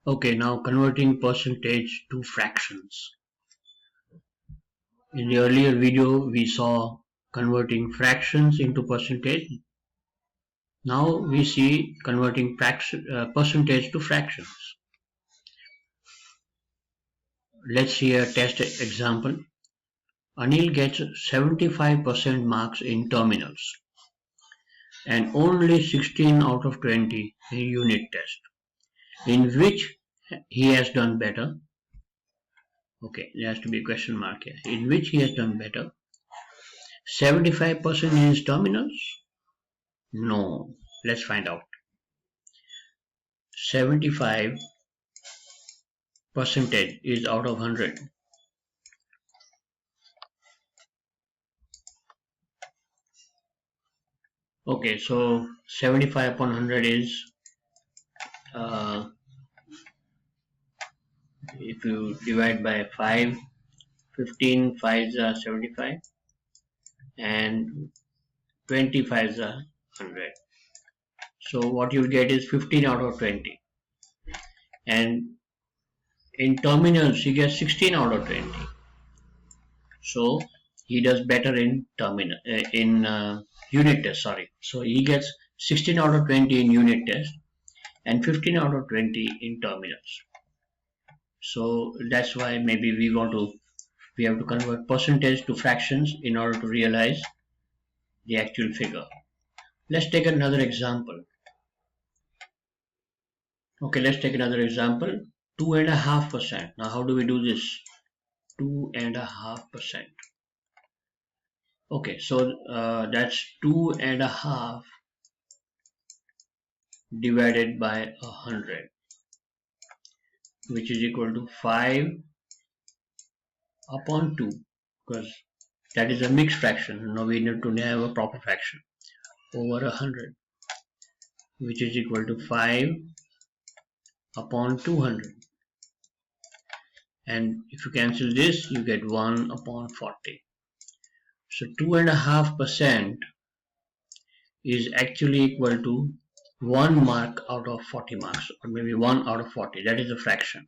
Okay, now converting percentage to fractions. In the earlier video, we saw converting fractions into percentage. Now we see converting percentage to fractions. Let's see a test example. Anil gets 75% marks in terminals and only 16 out of 20 in unit test. In which he has done better? Okay, there has to be a question mark here. In which he has done better? 75% in his terminals? No. Let's find out. 75 percentage is out of 100. Okay, so 75 upon 100 is if you divide by 5, 15 5s are 75 and 20 5s are 100. So what you'll get is 15 out of 20. And in terminals, he gets 16 out of 20. So he does better in unit test. Sorry. So he gets 16 out of 20 in unit test and 15 out of 20 in terminals. So that's why maybe we have to convert percentage to fractions in order to realize the actual figure. Let's take another example. Okay, let's take another example. 2.5%. Now, how do we do this? 2.5%. Okay, so that's 2.5 divided by 100, which is equal to 5 upon 2, because that is a mixed fraction. Now we need to have a proper fraction over 100, which is equal to 5 upon 200. And if you cancel this, you get 1 upon 40. So 2.5% is actually equal to 1 mark out of 40 marks, or maybe 1 out of 40. That is a fraction.